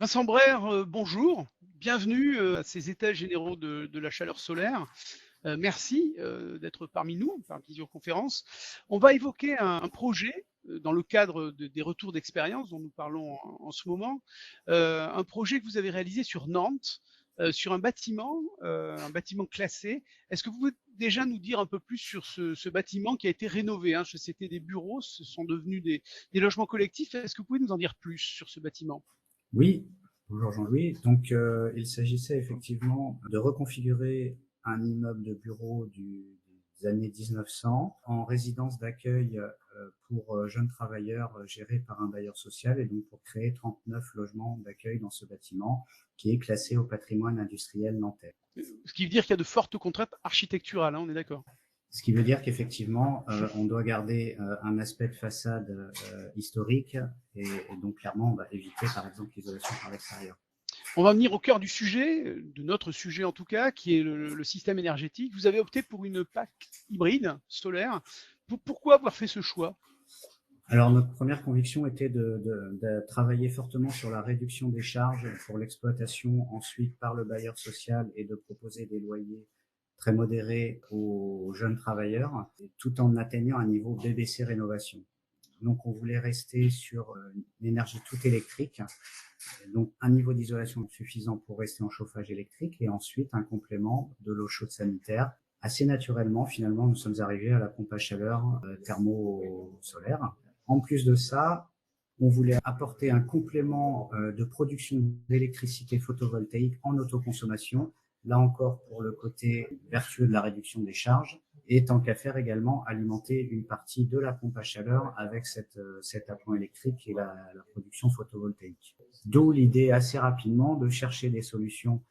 Vincent Brère, bonjour, bienvenue à ces états généraux de la chaleur solaire. Merci d'être parmi nous par visioconférence. On va évoquer un projet dans le cadre des retours d'expérience dont nous parlons en ce moment, un projet que vous avez réalisé sur Nantes, sur un bâtiment classé. Est-ce que vous pouvez déjà nous dire un peu plus sur ce bâtiment qui a été rénové, hein? C'était des bureaux, ce sont devenus des logements collectifs. Est-ce que vous pouvez nous en dire plus sur ce bâtiment? Oui, bonjour Jean-Louis. Donc, il s'agissait effectivement de reconfigurer un immeuble de bureau des années 1900 en résidence d'accueil pour jeunes travailleurs gérés par un bailleur social, et donc pour créer 39 logements d'accueil dans ce bâtiment qui est classé au patrimoine industriel nantais. Ce qui veut dire qu'il y a de fortes contraintes architecturales, hein, on est d'accord. Ce qui veut dire qu'effectivement, on doit garder un aspect de façade historique, et donc clairement, on va éviter par exemple l'isolation par l'extérieur. On va venir au cœur du sujet, de notre sujet en tout cas, qui est le système énergétique. Vous avez opté pour une PAC hybride solaire. Pourquoi avoir fait ce choix? Alors, notre première conviction était de travailler fortement sur la réduction des charges pour l'exploitation ensuite par le bailleur social, et de proposer des loyers très modérés aux jeunes travailleurs, tout en atteignant un niveau BBC rénovation. Donc, on voulait rester sur une énergie toute électrique, donc un niveau d'isolation suffisant pour rester en chauffage électrique, et ensuite un complément de l'eau chaude sanitaire. Assez naturellement, finalement, nous sommes arrivés à la pompe à chaleur thermo-solaire. En plus de ça, on voulait apporter un complément de production d'électricité photovoltaïque en autoconsommation, là encore pour le côté vertueux de la réduction des charges, et tant qu'à faire également alimenter une partie de la pompe à chaleur avec cet appoint électrique et la production photovoltaïque. D'où l'idée assez rapidement de chercher des solutions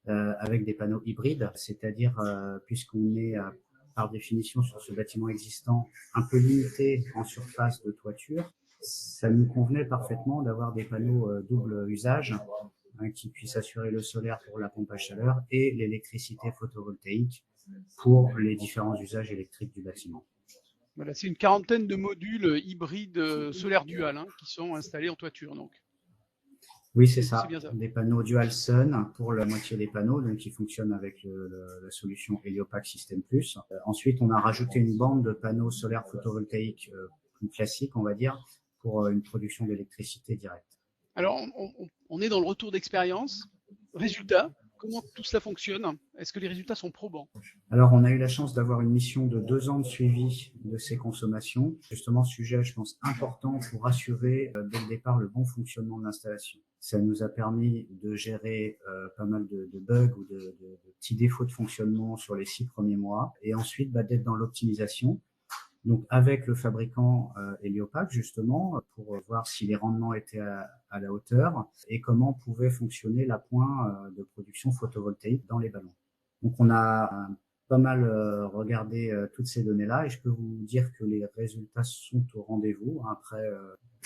avec des panneaux hybrides, c'est-à-dire puisqu'on est par définition sur ce bâtiment existant un peu limité en surface de toiture, ça nous convenait parfaitement d'avoir des panneaux double usage qui puissent assurer le solaire pour la pompe à chaleur et l'électricité photovoltaïque pour les différents usages électriques du bâtiment. Voilà, c'est une quarantaine de modules hybrides solaires dual, hein, qui sont installés en toiture. Donc. Oui, c'est ça. Bien ça. Des panneaux Dual Sun pour la moitié des panneaux, donc qui fonctionnent avec la solution Heliopac System Plus. Ensuite, on a rajouté une bande de panneaux solaires photovoltaïques plus classiques, on va dire, pour une production d'électricité directe. Alors, on est dans le retour d'expérience. Résultat, comment tout cela fonctionne? Est-ce que les résultats sont probants? Alors, on a eu la chance d'avoir une mission de 2 ans de suivi de ces consommations. Justement, sujet, je pense, important pour assurer dès le départ le bon fonctionnement de l'installation. Ça nous a permis de gérer pas mal de bugs ou de petits défauts de fonctionnement sur les 6 premiers mois, et ensuite d'être dans l'optimisation. Donc avec le fabricant Heliopac, justement, pour voir si les rendements étaient à la hauteur et comment pouvait fonctionner l'appoint de production photovoltaïque dans les ballons. Donc on a pas mal regardé toutes ces données-là, et je peux vous dire que les résultats sont au rendez-vous. Après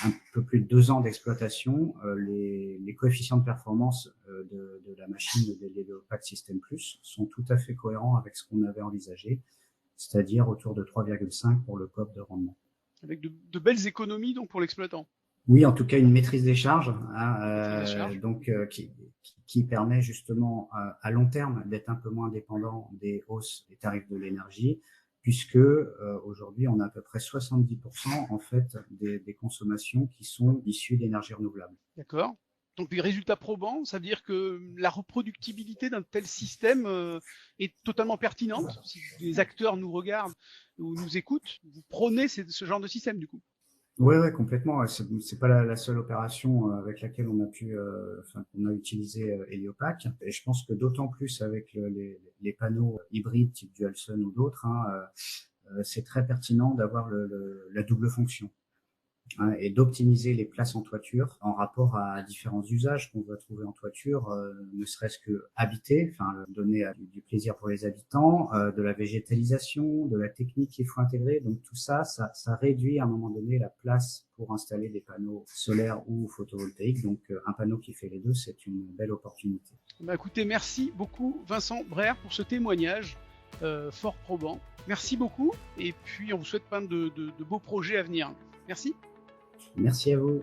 un peu plus de 2 ans d'exploitation, les coefficients de performance de la machine de l'Heliopac System Plus sont tout à fait cohérents avec ce qu'on avait envisagé, c'est-à-dire autour de 3,5 pour le COP de rendement. Avec de belles économies donc pour l'exploitant. Oui, en tout cas une maîtrise des charges, qui permet justement à long terme d'être un peu moins dépendant des hausses des tarifs de l'énergie, puisque aujourd'hui on a à peu près 70% en fait des consommations qui sont issues d'énergie renouvelable. D'accord. Donc les résultats probants, ça veut dire que la reproductibilité d'un tel système est totalement pertinente. Si les acteurs nous regardent ou nous écoutent, vous prônez ce genre de système du coup. Oui, complètement. C'est pas la seule opération avec laquelle on a utilisé Heliopac. Et je pense que d'autant plus avec les panneaux hybrides type DualSun ou d'autres, c'est très pertinent d'avoir la double fonction, et d'optimiser les places en toiture en rapport à différents usages qu'on va trouver en toiture, ne serait-ce que habiter, donner du plaisir pour les habitants, de la végétalisation, de la technique qu'il faut intégrer. Donc tout ça réduit à un moment donné la place pour installer des panneaux solaires ou photovoltaïques. Donc un panneau qui fait les deux, c'est une belle opportunité. Bah, écoutez, merci beaucoup Vincent Brère pour ce témoignage fort probant. Merci beaucoup, et puis on vous souhaite plein de beaux projets à venir. Merci. Merci à vous.